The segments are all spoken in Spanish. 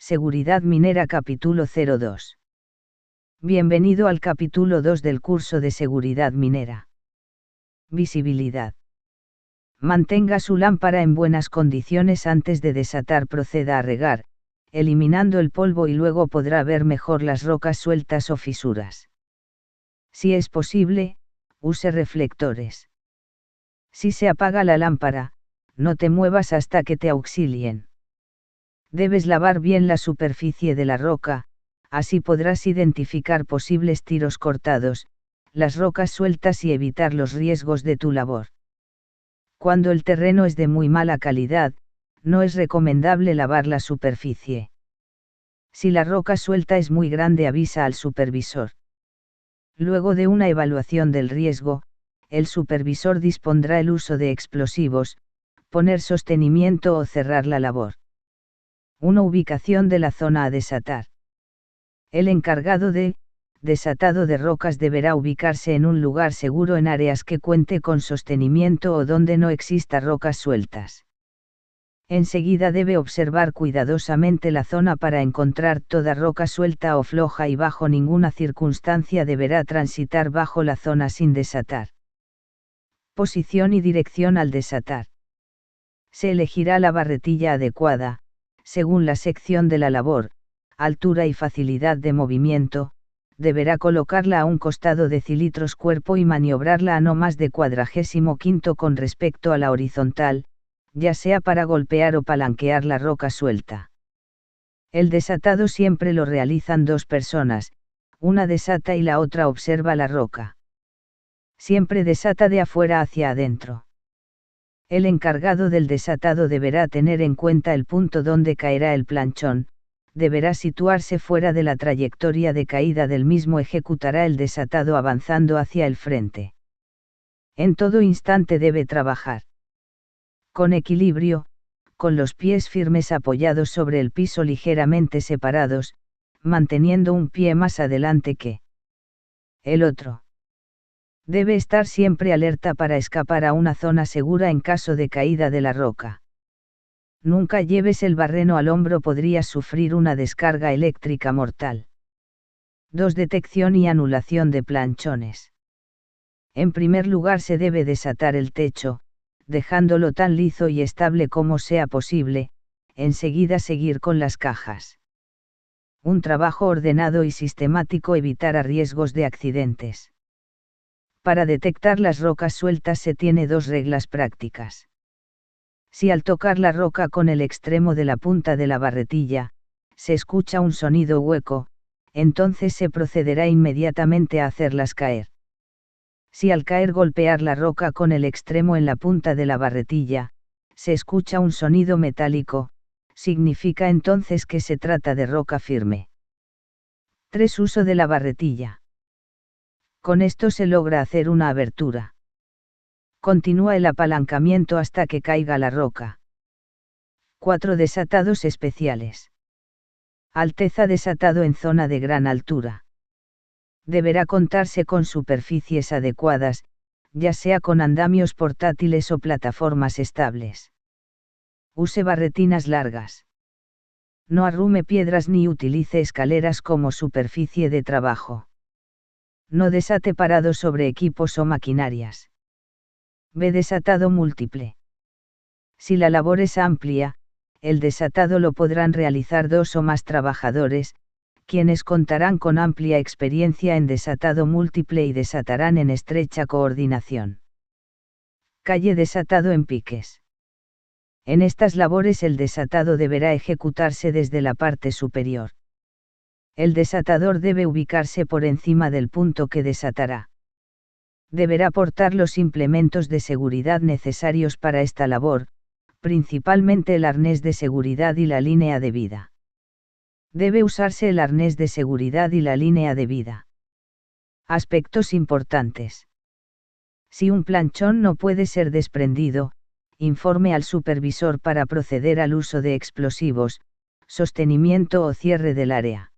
Seguridad minera capítulo 02. Bienvenido al capítulo 2 del curso de seguridad minera. Visibilidad. Mantenga su lámpara en buenas condiciones antes de desatar. Proceda a regar, eliminando el polvo y luego podrá ver mejor las rocas sueltas o fisuras. Si es posible, use reflectores. Si se apaga la lámpara, no te muevas hasta que te auxilien. Debes lavar bien la superficie de la roca, así podrás identificar posibles tiros cortados, las rocas sueltas y evitar los riesgos de tu labor. Cuando el terreno es de muy mala calidad, no es recomendable lavar la superficie. Si la roca suelta es muy grande, avisa al supervisor. Luego de una evaluación del riesgo, el supervisor dispondrá el uso de explosivos, poner sostenimiento o cerrar la labor. 1. Ubicación de la zona a desatar. El encargado de desatado de rocas deberá ubicarse en un lugar seguro en áreas que cuente con sostenimiento o donde no exista rocas sueltas. Enseguida debe observar cuidadosamente la zona para encontrar toda roca suelta o floja y bajo ninguna circunstancia deberá transitar bajo la zona sin desatar. Posición y dirección al desatar. Se elegirá la barretilla adecuada, según la sección de la labor, altura y facilidad de movimiento, deberá colocarla a un costado de cilindros cuerpo y maniobrarla a no más de 45° con respecto a la horizontal, ya sea para golpear o palanquear la roca suelta. El desatado siempre lo realizan dos personas, una desata y la otra observa la roca. Siempre desata de afuera hacia adentro. El encargado del desatado deberá tener en cuenta el punto donde caerá el planchón, deberá situarse fuera de la trayectoria de caída del mismo. Ejecutará el desatado avanzando hacia el frente. En todo instante debe trabajar con equilibrio, con los pies firmes apoyados sobre el piso ligeramente separados, manteniendo un pie más adelante que el otro. Debe estar siempre alerta para escapar a una zona segura en caso de caída de la roca. Nunca lleves el barreno al hombro, podrías sufrir una descarga eléctrica mortal. 2. Detección y anulación de planchones. En primer lugar se debe desatar el techo, dejándolo tan liso y estable como sea posible, enseguida seguir con las cajas. Un trabajo ordenado y sistemático evitará riesgos de accidentes. Para detectar las rocas sueltas se tiene dos reglas prácticas. Si al tocar la roca con el extremo de la punta de la barretilla, se escucha un sonido hueco, entonces se procederá inmediatamente a hacerlas caer. Si al caer golpear la roca con el extremo en la punta de la barretilla, se escucha un sonido metálico, significa entonces que se trata de roca firme. 3. Uso de la barretilla. Con esto se logra hacer una abertura. Continúa el apalancamiento hasta que caiga la roca. 4. Desatados especiales. Alteza. Desatado en zona de gran altura. Deberá contarse con superficies adecuadas, ya sea con andamios portátiles o plataformas estables. Use barretinas largas. No arrume piedras ni utilice escaleras como superficie de trabajo. No desate parado sobre equipos o maquinarias. B. Desatado múltiple. Si la labor es amplia, el desatado lo podrán realizar dos o más trabajadores, quienes contarán con amplia experiencia en desatado múltiple y desatarán en estrecha coordinación. Calle. Desatado en piques. En estas labores el desatado deberá ejecutarse desde la parte superior. El desatador debe ubicarse por encima del punto que desatará. Deberá portar los implementos de seguridad necesarios para esta labor, principalmente el arnés de seguridad y la línea de vida. Debe usarse el arnés de seguridad y la línea de vida. Aspectos importantes. Si un planchón no puede ser desprendido, informe al supervisor para proceder al uso de explosivos, sostenimiento o cierre del área.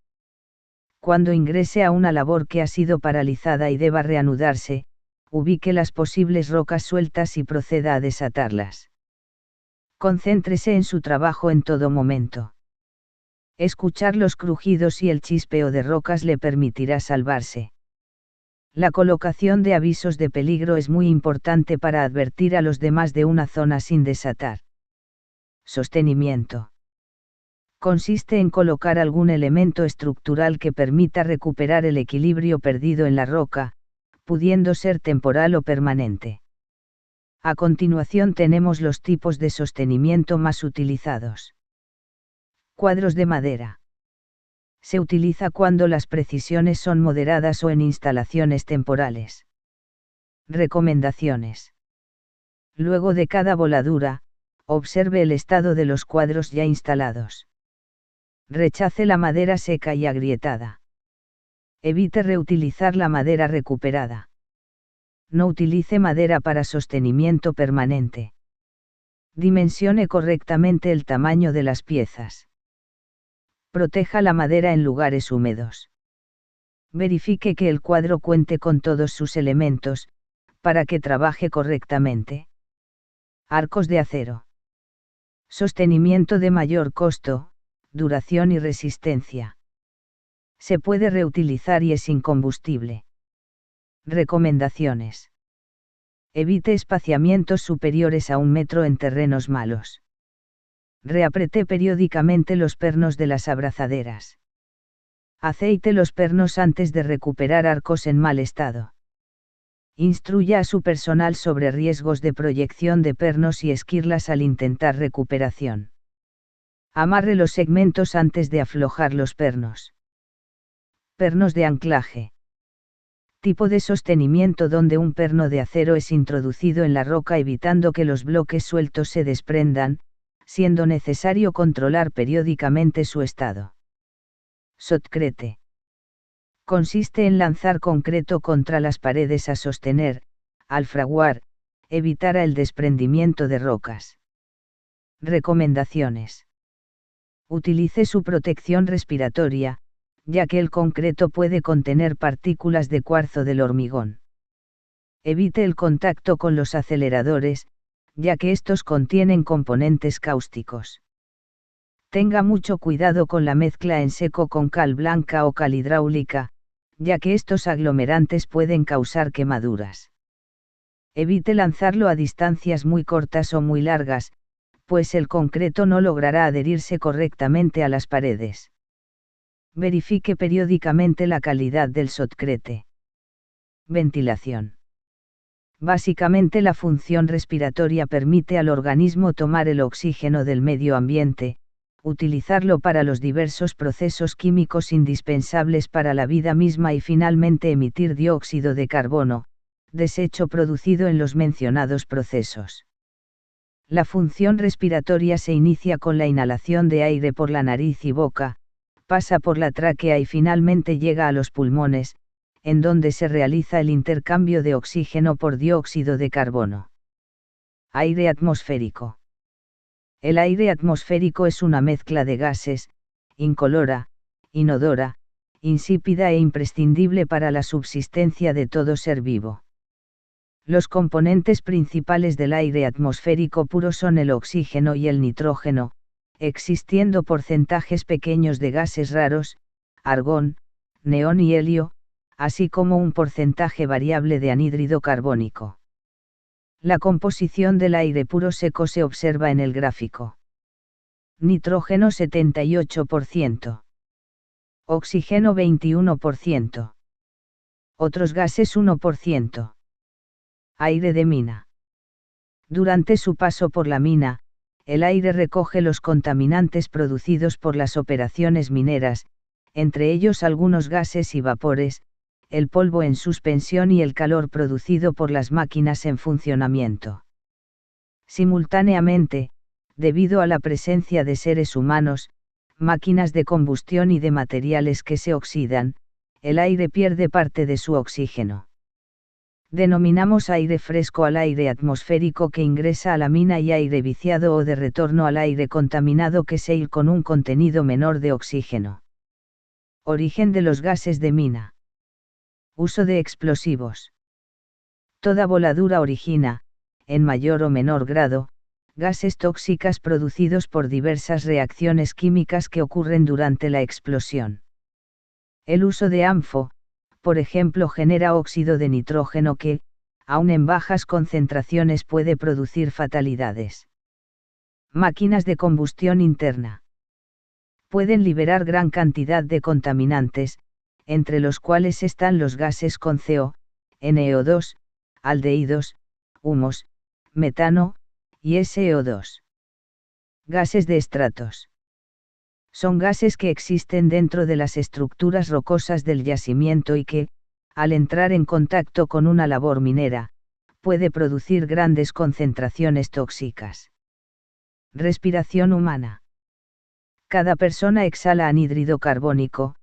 Cuando ingrese a una labor que ha sido paralizada y deba reanudarse, ubique las posibles rocas sueltas y proceda a desatarlas. Concéntrese en su trabajo en todo momento. Escuchar los crujidos y el chispeo de rocas le permitirá salvarse. La colocación de avisos de peligro es muy importante para advertir a los demás de una zona sin desatar. Sostenimiento. Consiste en colocar algún elemento estructural que permita recuperar el equilibrio perdido en la roca, pudiendo ser temporal o permanente. A continuación tenemos los tipos de sostenimiento más utilizados. Cuadros de madera. Se utiliza cuando las precisiones son moderadas o en instalaciones temporales. Recomendaciones. Luego de cada voladura, observe el estado de los cuadros ya instalados. Rechace la madera seca y agrietada. Evite reutilizar la madera recuperada. No utilice madera para sostenimiento permanente. Dimensione correctamente el tamaño de las piezas. Proteja la madera en lugares húmedos. Verifique que el cuadro cuente con todos sus elementos, para que trabaje correctamente. Arcos de acero. Sostenimiento de mayor costo, duración y resistencia. Se puede reutilizar y es incombustible. Recomendaciones. Evite espaciamientos superiores a 1 metro en terrenos malos. Reaprete periódicamente los pernos de las abrazaderas. Aceite los pernos antes de recuperar arcos en mal estado. Instruya a su personal sobre riesgos de proyección de pernos y esquirlas al intentar recuperación. Amarre los segmentos antes de aflojar los pernos. Pernos de anclaje. Tipo de sostenimiento donde un perno de acero es introducido en la roca evitando que los bloques sueltos se desprendan, siendo necesario controlar periódicamente su estado. Shotcrete. Consiste en lanzar concreto contra las paredes a sostener, al fraguar, evitar el desprendimiento de rocas. Recomendaciones. Utilice su protección respiratoria, ya que el concreto puede contener partículas de cuarzo del hormigón. Evite el contacto con los aceleradores, ya que estos contienen componentes cáusticos. Tenga mucho cuidado con la mezcla en seco con cal blanca o cal hidráulica, ya que estos aglomerantes pueden causar quemaduras. Evite lanzarlo a distancias muy cortas o muy largas, pues el concreto no logrará adherirse correctamente a las paredes. Verifique periódicamente la calidad del shotcrete. Ventilación. Básicamente la función respiratoria permite al organismo tomar el oxígeno del medio ambiente, utilizarlo para los diversos procesos químicos indispensables para la vida misma y finalmente emitir dióxido de carbono, desecho producido en los mencionados procesos. La función respiratoria se inicia con la inhalación de aire por la nariz y boca, pasa por la tráquea y finalmente llega a los pulmones, en donde se realiza el intercambio de oxígeno por dióxido de carbono. Aire atmosférico. El aire atmosférico es una mezcla de gases, incolora, inodora, insípida e imprescindible para la subsistencia de todo ser vivo. Los componentes principales del aire atmosférico puro son el oxígeno y el nitrógeno, existiendo porcentajes pequeños de gases raros, argón, neón y helio, así como un porcentaje variable de anhídrido carbónico. La composición del aire puro seco se observa en el gráfico. Nitrógeno 78%. Oxígeno 21%. Otros gases 1%. Aire de mina. Durante su paso por la mina, el aire recoge los contaminantes producidos por las operaciones mineras, entre ellos algunos gases y vapores, el polvo en suspensión y el calor producido por las máquinas en funcionamiento. Simultáneamente, debido a la presencia de seres humanos, máquinas de combustión y de materiales que se oxidan, el aire pierde parte de su oxígeno. Denominamos aire fresco al aire atmosférico que ingresa a la mina y aire viciado o de retorno al aire contaminado que se ir con un contenido menor de oxígeno. Origen de los gases de mina. Uso de explosivos. Toda voladura origina, en mayor o menor grado, gases tóxicas producidos por diversas reacciones químicas que ocurren durante la explosión. El uso de AMFO, por ejemplo, genera óxido de nitrógeno que, aun en bajas concentraciones, puede producir fatalidades. Máquinas de combustión interna. Pueden liberar gran cantidad de contaminantes, entre los cuales están los gases con CO, NO2, aldehídos, humos, metano, y SO2. Gases de estratos. Son gases que existen dentro de las estructuras rocosas del yacimiento y que, al entrar en contacto con una labor minera, puede producir grandes concentraciones tóxicas. Respiración humana. Cada persona exhala anhídrido carbónico,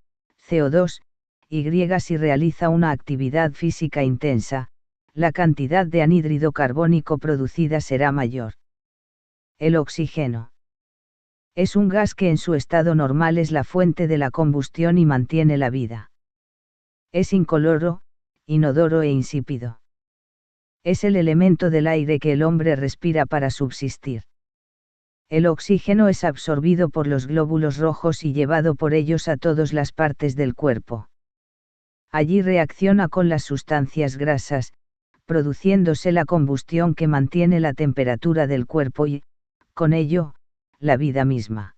CO2, y si realiza una actividad física intensa, la cantidad de anhídrido carbónico producida será mayor. El oxígeno. Es un gas que en su estado normal es la fuente de la combustión y mantiene la vida. Es incoloro, inodoro e insípido. Es el elemento del aire que el hombre respira para subsistir. El oxígeno es absorbido por los glóbulos rojos y llevado por ellos a todas las partes del cuerpo. Allí reacciona con las sustancias grasas, produciéndose la combustión que mantiene la temperatura del cuerpo y, con ello, la vida misma.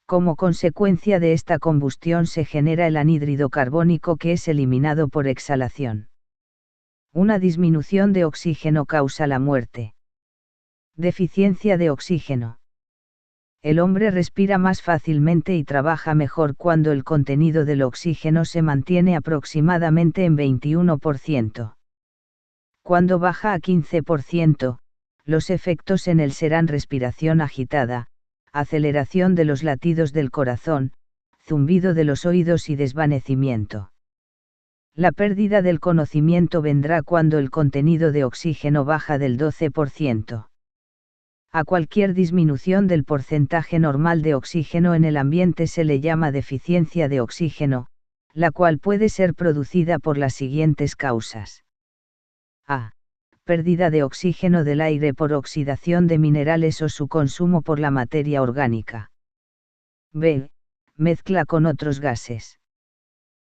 Como consecuencia de esta combustión se genera el anhídrido carbónico que es eliminado por exhalación. Una disminución de oxígeno causa la muerte. Deficiencia de oxígeno. El hombre respira más fácilmente y trabaja mejor cuando el contenido del oxígeno se mantiene aproximadamente en 21%. Cuando baja a 15%, los efectos en él serán respiración agitada, aceleración de los latidos del corazón, zumbido de los oídos y desvanecimiento. La pérdida del conocimiento vendrá cuando el contenido de oxígeno baja del 12%. A cualquier disminución del porcentaje normal de oxígeno en el ambiente se le llama deficiencia de oxígeno, la cual puede ser producida por las siguientes causas. A. Pérdida de oxígeno del aire por oxidación de minerales o su consumo por la materia orgánica. B. Mezcla con otros gases.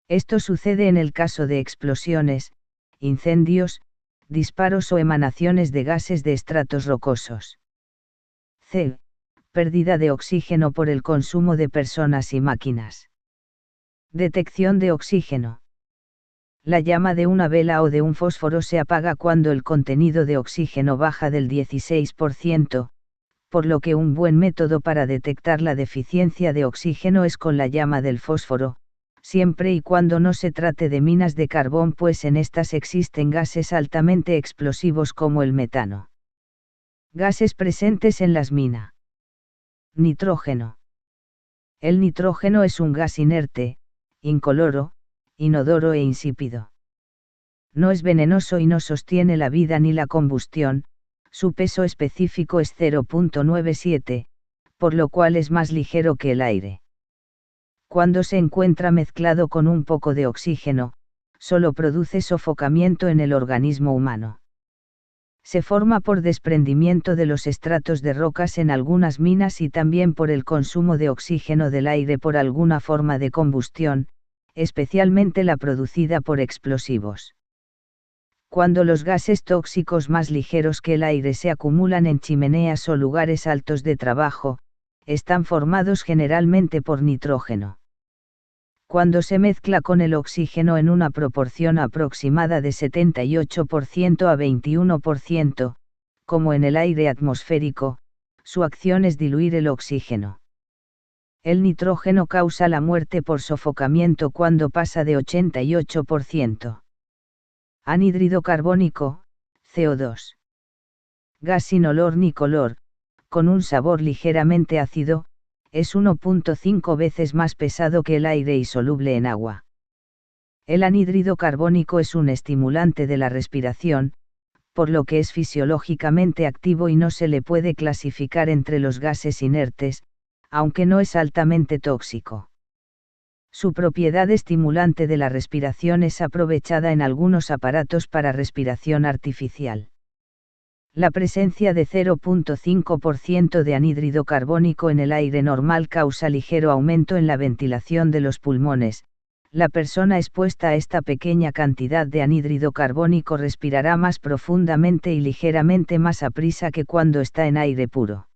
Esto sucede en el caso de explosiones, incendios, disparos o emanaciones de gases de estratos rocosos. C. Pérdida de oxígeno por el consumo de personas y máquinas. Detección de oxígeno. La llama de una vela o de un fósforo se apaga cuando el contenido de oxígeno baja del 16%, por lo que un buen método para detectar la deficiencia de oxígeno es con la llama del fósforo, siempre y cuando no se trate de minas de carbón, pues en estas existen gases altamente explosivos como el metano. Gases presentes en las minas. Nitrógeno. El nitrógeno es un gas inerte, incoloro, inodoro e insípido. No es venenoso y no sostiene la vida ni la combustión, su peso específico es 0.97, por lo cual es más ligero que el aire. Cuando se encuentra mezclado con un poco de oxígeno, solo produce sofocamiento en el organismo humano. Se forma por desprendimiento de los estratos de rocas en algunas minas y también por el consumo de oxígeno del aire por alguna forma de combustión, especialmente la producida por explosivos. Cuando los gases tóxicos más ligeros que el aire se acumulan en chimeneas o lugares altos de trabajo, están formados generalmente por nitrógeno. Cuando se mezcla con el oxígeno en una proporción aproximada de 78% a 21%, como en el aire atmosférico, su acción es diluir el oxígeno. El nitrógeno causa la muerte por sofocamiento cuando pasa de 88%. Anhídrido carbónico, CO2. Gas sin olor ni color, con un sabor ligeramente ácido, es 1.5 veces más pesado que el aire y soluble en agua. El anhídrido carbónico es un estimulante de la respiración, por lo que es fisiológicamente activo y no se le puede clasificar entre los gases inertes, aunque no es altamente tóxico. Su propiedad estimulante de la respiración es aprovechada en algunos aparatos para respiración artificial. La presencia de 0,5% de anhídrido carbónico en el aire normal causa ligero aumento en la ventilación de los pulmones. La persona expuesta a esta pequeña cantidad de anhídrido carbónico respirará más profundamente y ligeramente más aprisa que cuando está en aire puro.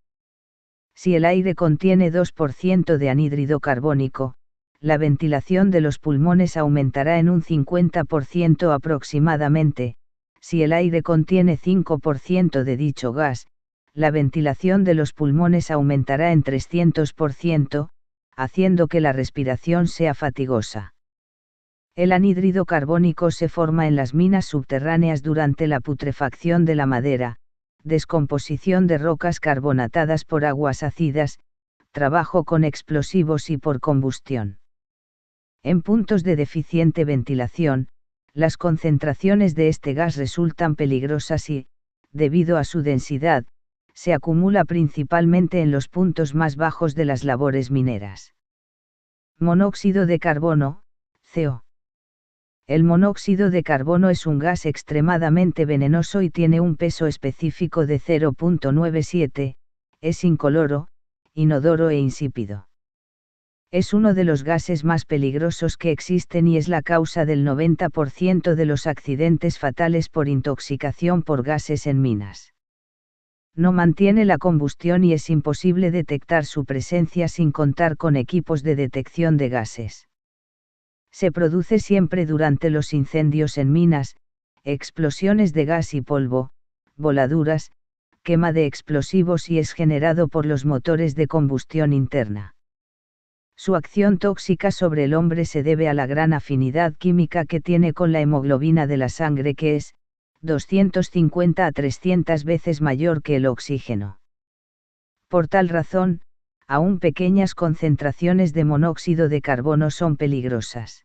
Si el aire contiene 2% de anhídrido carbónico, la ventilación de los pulmones aumentará en un 50% aproximadamente. Si el aire contiene 5% de dicho gas, la ventilación de los pulmones aumentará en 300%, haciendo que la respiración sea fatigosa. El anhídrido carbónico se forma en las minas subterráneas durante la putrefacción de la madera, descomposición de rocas carbonatadas por aguas ácidas, trabajo con explosivos y por combustión. En puntos de deficiente ventilación, las concentraciones de este gas resultan peligrosas y, debido a su densidad, se acumula principalmente en los puntos más bajos de las labores mineras. Monóxido de carbono, CO. El monóxido de carbono es un gas extremadamente venenoso y tiene un peso específico de 0,97, es incoloro, inodoro e insípido. Es uno de los gases más peligrosos que existen y es la causa del 90% de los accidentes fatales por intoxicación por gases en minas. No mantiene la combustión y es imposible detectar su presencia sin contar con equipos de detección de gases. Se produce siempre durante los incendios en minas, explosiones de gas y polvo, voladuras, quema de explosivos y es generado por los motores de combustión interna. Su acción tóxica sobre el hombre se debe a la gran afinidad química que tiene con la hemoglobina de la sangre, que es 250 a 300 veces mayor que el oxígeno. Por tal razón, aún pequeñas concentraciones de monóxido de carbono son peligrosas.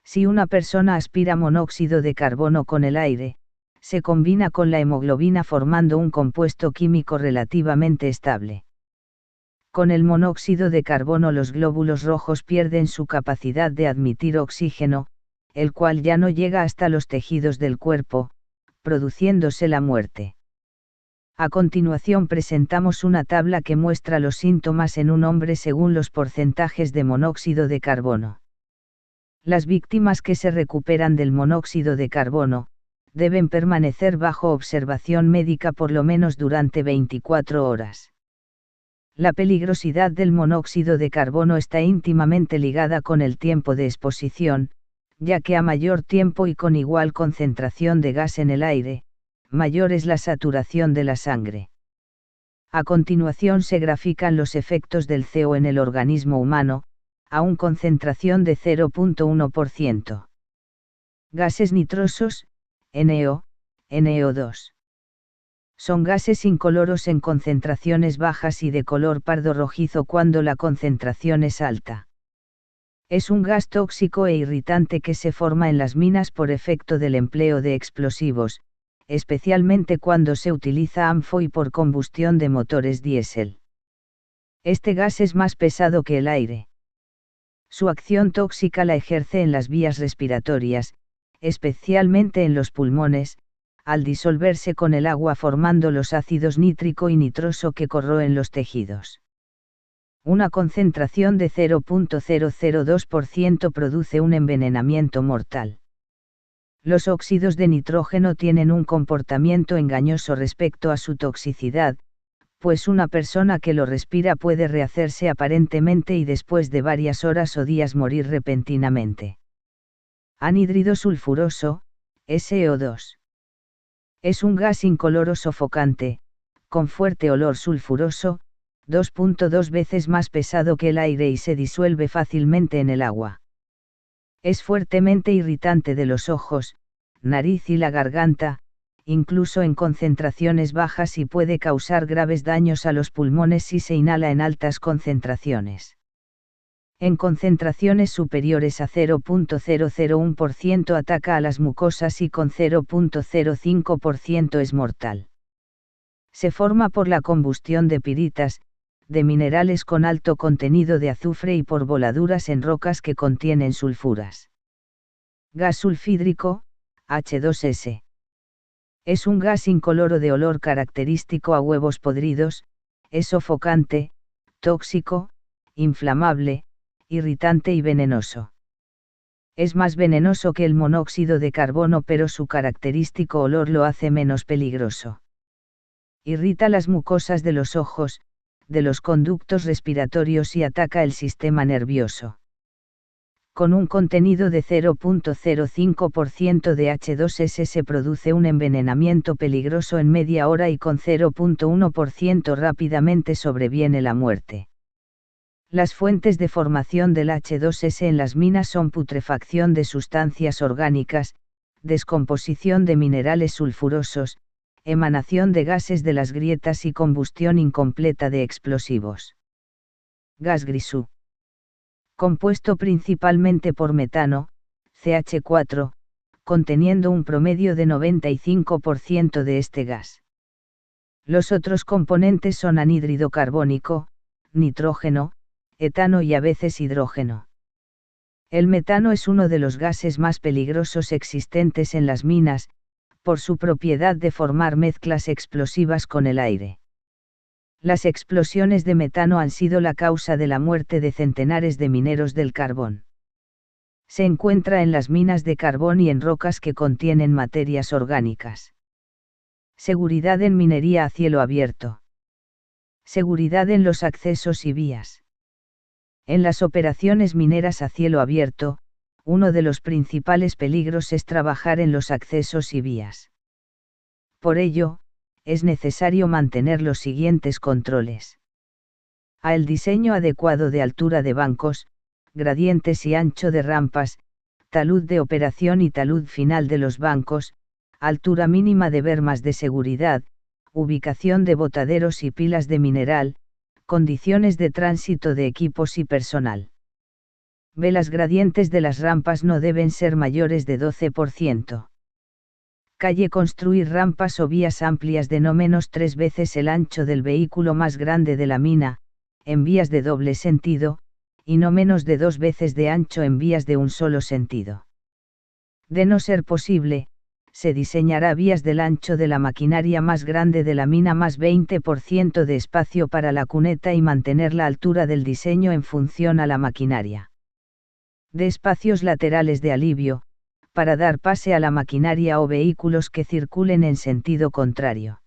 Si una persona aspira monóxido de carbono con el aire, se combina con la hemoglobina formando un compuesto químico relativamente estable. Con el monóxido de carbono los glóbulos rojos pierden su capacidad de admitir oxígeno, el cual ya no llega hasta los tejidos del cuerpo, produciéndose la muerte. A continuación presentamos una tabla que muestra los síntomas en un hombre según los porcentajes de monóxido de carbono. Las víctimas que se recuperan del monóxido de carbono, deben permanecer bajo observación médica por lo menos durante 24 horas. La peligrosidad del monóxido de carbono está íntimamente ligada con el tiempo de exposición, ya que a mayor tiempo y con igual concentración de gas en el aire, mayor es la saturación de la sangre. A continuación se grafican los efectos del CO en el organismo humano, a una concentración de 0,1%. Gases nitrosos, NO, NO2. Son gases incoloros en concentraciones bajas y de color pardo rojizo cuando la concentración es alta. Es un gas tóxico e irritante que se forma en las minas por efecto del empleo de explosivos, especialmente cuando se utiliza AMFO y por combustión de motores diésel. Este gas es más pesado que el aire. Su acción tóxica la ejerce en las vías respiratorias, especialmente en los pulmones, al disolverse con el agua formando los ácidos nítrico y nitroso que corroen los tejidos. Una concentración de 0,002% produce un envenenamiento mortal. Los óxidos de nitrógeno tienen un comportamiento engañoso respecto a su toxicidad, pues una persona que lo respira puede rehacerse aparentemente y después de varias horas o días morir repentinamente. Anhídrido sulfuroso, SO2. Es un gas incoloro sofocante, con fuerte olor sulfuroso, 2,2 veces más pesado que el aire y se disuelve fácilmente en el agua. Es fuertemente irritante de los ojos, nariz y la garganta, incluso en concentraciones bajas y puede causar graves daños a los pulmones si se inhala en altas concentraciones. En concentraciones superiores a 0,001% ataca a las mucosas y con 0,05% es mortal. Se forma por la combustión de piritas, de minerales con alto contenido de azufre y por voladuras en rocas que contienen sulfuras. Gas sulfídrico, H2S. Es un gas incoloro de olor característico a huevos podridos, es sofocante, tóxico, inflamable, irritante y venenoso. Es más venenoso que el monóxido de carbono, pero su característico olor lo hace menos peligroso. Irrita las mucosas de los ojos, de los conductos respiratorios y ataca el sistema nervioso. Con un contenido de 0.05% de H2S se produce un envenenamiento peligroso en media hora y con 0.1% rápidamente sobreviene la muerte. Las fuentes de formación del H2S en las minas son putrefacción de sustancias orgánicas, descomposición de minerales sulfurosos, emanación de gases de las grietas y combustión incompleta de explosivos. Gas grisú. Compuesto principalmente por metano, CH4, conteniendo un promedio de 95% de este gas. Los otros componentes son anhídrido carbónico, nitrógeno, etano y a veces hidrógeno. El metano es uno de los gases más peligrosos existentes en las minas, por su propiedad de formar mezclas explosivas con el aire. Las explosiones de metano han sido la causa de la muerte de centenares de mineros del carbón. Se encuentra en las minas de carbón y en rocas que contienen materias orgánicas. Seguridad en minería a cielo abierto. Seguridad en los accesos y vías. En las operaciones mineras a cielo abierto, uno de los principales peligros es trabajar en los accesos y vías. Por ello, es necesario mantener los siguientes controles. A el diseño adecuado de altura de bancos, gradientes y ancho de rampas, talud de operación y talud final de los bancos, altura mínima de bermas de seguridad, ubicación de botaderos y pilas de mineral, condiciones de tránsito de equipos y personal. Las gradientes de las rampas no deben ser mayores de 12%. Construir rampas o vías amplias de no menos 3 veces el ancho del vehículo más grande de la mina, en vías de doble sentido, y no menos de 2 veces de ancho en vías de un solo sentido. De no ser posible, se diseñará vías del ancho de la maquinaria más grande de la mina más 20% de espacio para la cuneta y mantener la altura del diseño en función a la maquinaria. De espacios laterales de alivio, para dar pase a la maquinaria o vehículos que circulen en sentido contrario.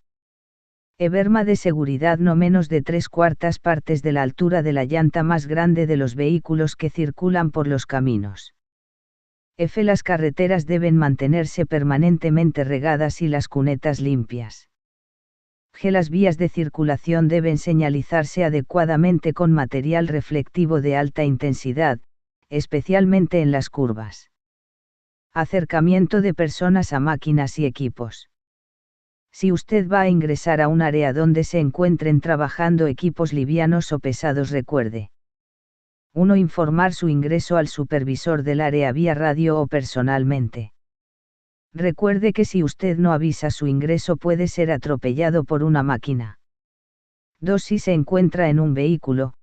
Berma de seguridad no menos de 3/4 partes de la altura de la llanta más grande de los vehículos que circulan por los caminos. Las carreteras deben mantenerse permanentemente regadas y las cunetas limpias. Las vías de circulación deben señalizarse adecuadamente con material reflectivo de alta intensidad, especialmente en las curvas. Acercamiento de personas a máquinas y equipos. Si usted va a ingresar a un área donde se encuentren trabajando equipos livianos o pesados, recuerde: 1. Informar su ingreso al supervisor del área vía radio o personalmente. Recuerde que si usted no avisa su ingreso puede ser atropellado por una máquina. 2. Si se encuentra en un vehículo,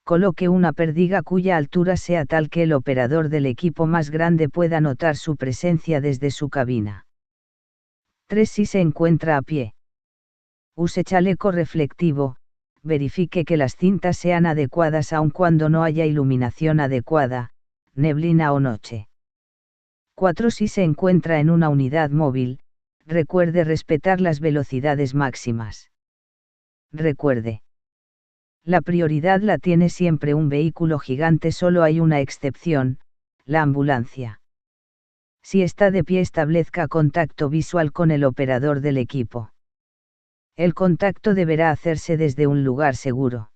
coloque una perdiga cuya altura sea tal que el operador del equipo más grande pueda notar su presencia desde su cabina. 3. Si se encuentra a pie, use chaleco reflectivo, verifique que las cintas sean adecuadas aun cuando no haya iluminación adecuada, neblina o noche. 4. Si se encuentra en una unidad móvil, recuerde respetar las velocidades máximas. Recuerde: la prioridad la tiene siempre un vehículo gigante, solo hay una excepción, la ambulancia. Si está de pie, establezca contacto visual con el operador del equipo. El contacto deberá hacerse desde un lugar seguro.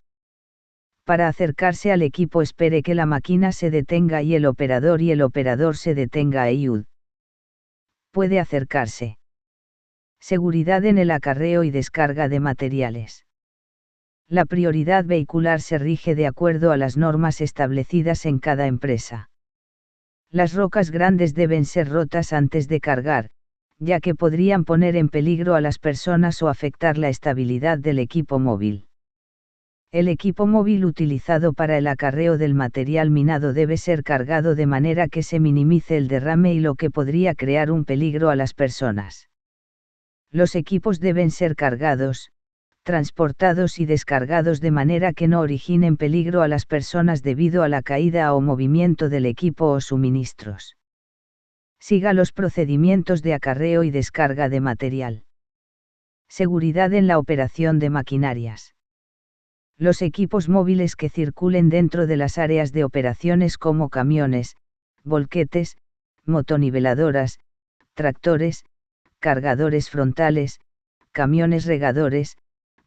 Para acercarse al equipo, espere que la máquina se detenga y el operador se detenga ayud. Puede acercarse. Seguridad en el acarreo y descarga de materiales. La prioridad vehicular se rige de acuerdo a las normas establecidas en cada empresa. Las rocas grandes deben ser rotas antes de cargar, ya que podrían poner en peligro a las personas o afectar la estabilidad del equipo móvil. El equipo móvil utilizado para el acarreo del material minado debe ser cargado de manera que se minimice el derrame y lo que podría crear un peligro a las personas. Los equipos deben ser cargados, transportados y descargados de manera que no originen peligro a las personas debido a la caída o movimiento del equipo o suministros. Siga los procedimientos de acarreo y descarga de material. Seguridad en la operación de maquinarias. Los equipos móviles que circulen dentro de las áreas de operaciones como camiones, volquetes, motoniveladoras, tractores, cargadores frontales, camiones regadores,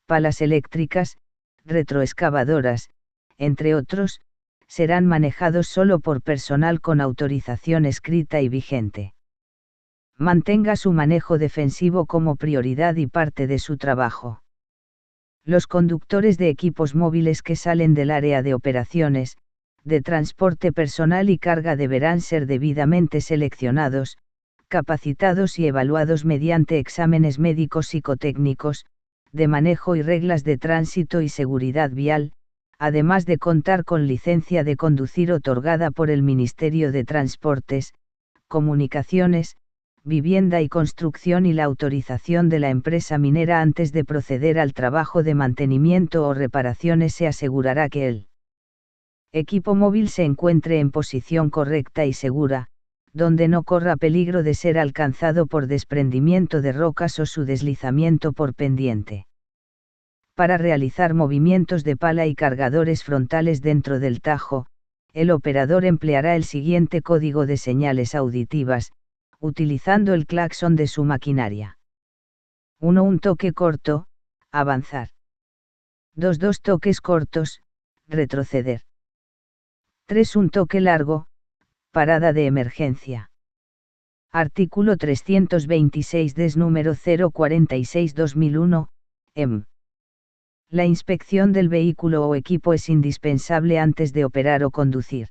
palas eléctricas, retroexcavadoras, entre otros, serán manejados solo por personal con autorización escrita y vigente. Mantenga su manejo defensivo como prioridad y parte de su trabajo. Los conductores de equipos móviles que salen del área de operaciones, de transporte personal y carga deberán ser debidamente seleccionados, capacitados y evaluados mediante exámenes médicos psicotécnicos, de manejo y reglas de tránsito y seguridad vial, además de contar con licencia de conducir otorgada por el Ministerio de Transportes, Comunicaciones, Vivienda y Construcción y la autorización de la empresa minera antes de proceder al trabajo de mantenimiento o reparaciones. Se asegurará que el equipo móvil se encuentre en posición correcta y segura, donde no corra peligro de ser alcanzado por desprendimiento de rocas o su deslizamiento por pendiente. Para realizar movimientos de pala y cargadores frontales dentro del tajo, el operador empleará el siguiente código de señales auditivas, utilizando el claxon de su maquinaria. 1. Un toque corto, avanzar. 2. Dos toques cortos, retroceder. 3. Un toque largo, parada de emergencia. Artículo 326 des número 046/2001, EM. La inspección del vehículo o equipo es indispensable antes de operar o conducir.